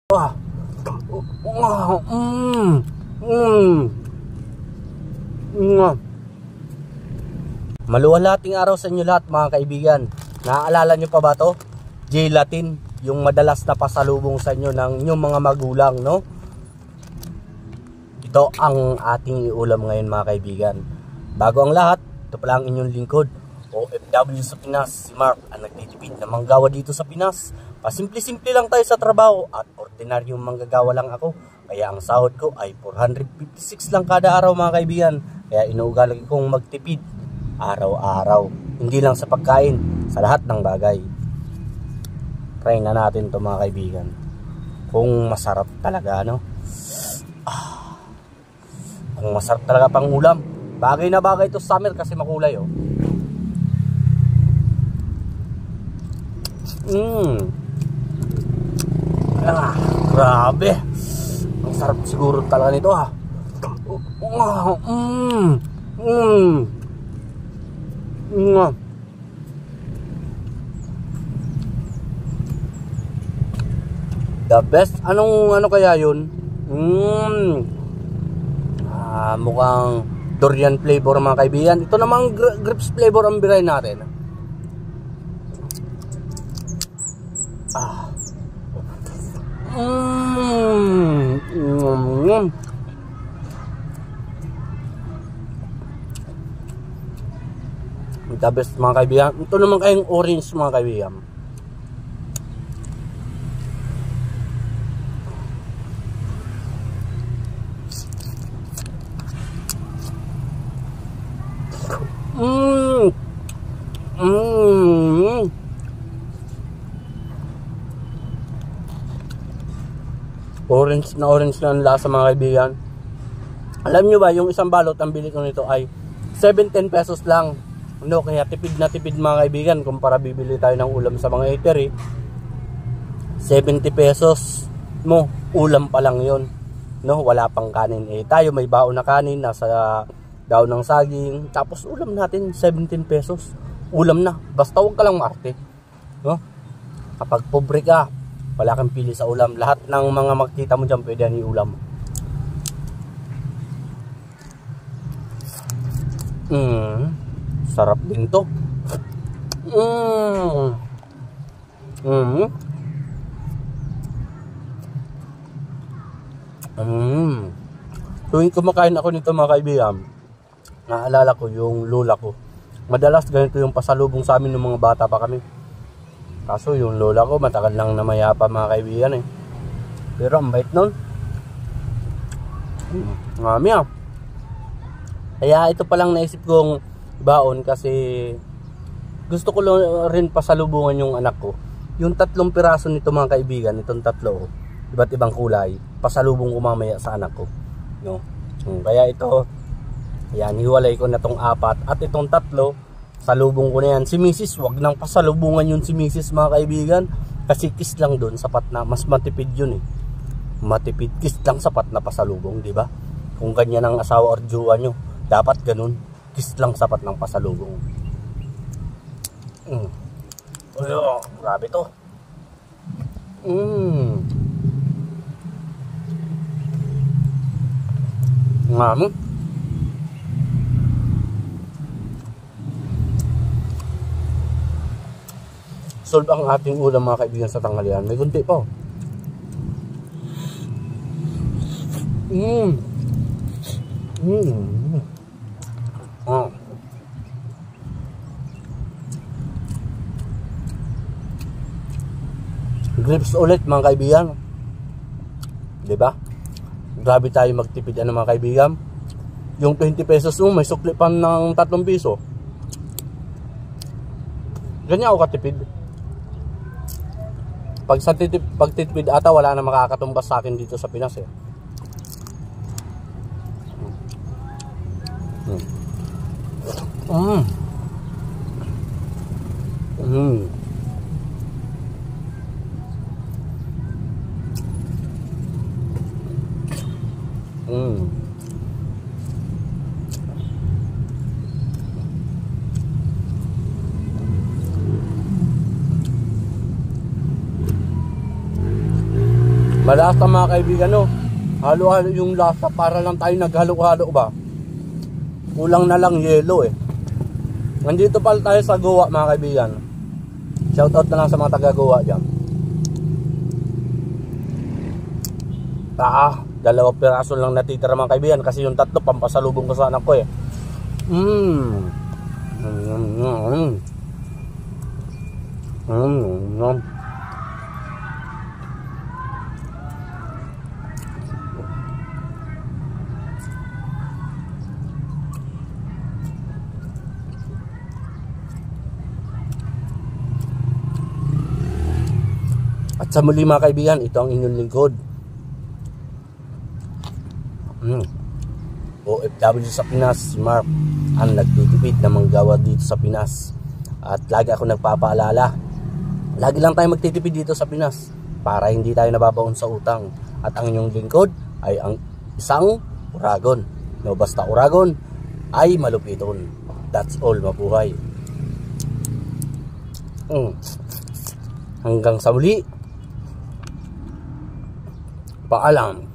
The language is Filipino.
Ah. Maluwalhating araw sa inyo lahat mga kaibigan. Naaalala nyo pa ba to? Gelatin, yung madalas na pasalubong sa inyo ng inyong mga magulang, no? Ito ang ating iulam ngayon mga kaibigan. Bago ang lahat, ito pala ang inyong lingkod, OFW sa Pinas, si Mark, ang nagtitipid na manggawa dito sa Pinas. Pasimple-simple lang tayo sa trabaho at ordinaryong manggagawa lang ako. Kaya ang sahod ko ay 456 lang kada araw mga kaibigan. Kaya inuugali kong magtipid araw-araw. Hindi lang sa pagkain, sa lahat ng bagay. Try na natin to mga kaibigan. Kung masarap talaga, no? Kung masarap talaga pang ulam. Bagay na bagay to sa summer kasi makulay, oh. Grabe. Ang sarap siguro talaga nito, ha. The best. Ano kaya yun? Mukhang durian flavor mga kaibigan. Ito namang grapes flavor ang biray natin. The best mga kaibigan. Ito naman kayong orange mga kaibigan. Orange na ang lasa mga kaibigan. Alam nyo ba, yung isang balot ang bili ko nito ay 7-10 pesos lang. No, kaya tipid na tipid mga kaibigan. Kumpara bibili tayo ng ulam sa mga eatery, 70 pesos mo, ulam pa lang yon, no? Wala pang kanin. Tayo may baon na kanin, nasa daon ng saging, tapos ulam natin 17 pesos. Ulam na, basta huwag ka lang maarte, no? Kapag pobre ka, wala kang pili sa ulam. Lahat ng mga makita mo dyan pwede yan iulam. Sarap din to. Tuwing kumakain ako nito mga kaibigan, naalala ko yung lola ko. Madalas ganito yung pasalubong sa amin ng mga bata pa kami. Kaso yung lola ko matagal lang na mayapa mga kaibigan, eh. Pero ang bait nun. Mami, ah. Kaya ito palang naisip kong baon kasi gusto ko rin pasalubungan yung anak ko. Yung 3 piraso nito mga kaibigan, itong 3, iba't ibang kulay, pasalubong ko mamaya sa anak ko, no? Kaya ito, yan, hiwalay ko na tong 4 at itong 3, salubong ko na yan. Si Mrs. wag nang pasalubungan yun si Mrs. mga kaibigan, kasi kiss lang dun, sapat na. Mas matipid yun, eh. Matipid, kiss lang sapat na pasalubong, di ba? Kung ganyan ang asawa or jowa nyo, dapat ganun. Kiss lang sapat ng pasalubong. Grabe to. Ngamo. Solve ang ating ulam mga kaibigan sa tanghalian. May kunti pa. Grapes ulit mga kaibigan. Diba? Grabe tayo magtipid mga kaibigan. Yung 20 pesos mo, may sukli pa ng 3 piso. Ganyan ako katipid. Pagtitipid ata, wala na makakatumbas sa akin dito sa Pinas, eh. Malasa mga kaibigan, no? Halo-halo yung lasa, para lang tayo naghalo-halo ba? Kulang na lang yelo eh. Nandito pala tayo sa Goa mga kaibigan. Shoutout na lang sa mga taga Goa dyan. Dalawang piraso lang natitira mga kaibigan, kasi yung tatlo pampasalubong ko sa anak ko eh. At sa muli mga kaibigan, ito ang inyong lingkod, OFW sa Pinas, si Mark, ang nagtitipid na manggawa dito sa Pinas. At lagi ako nagpapaalala, lagi lang tayo magtitipid dito sa Pinas para hindi tayo nababaon sa utang. At ang inyong lingkod ay ang isang uragon. No, basta uragon ay malupiton. That's all, mabuhay. Hanggang sa muli. Paalam.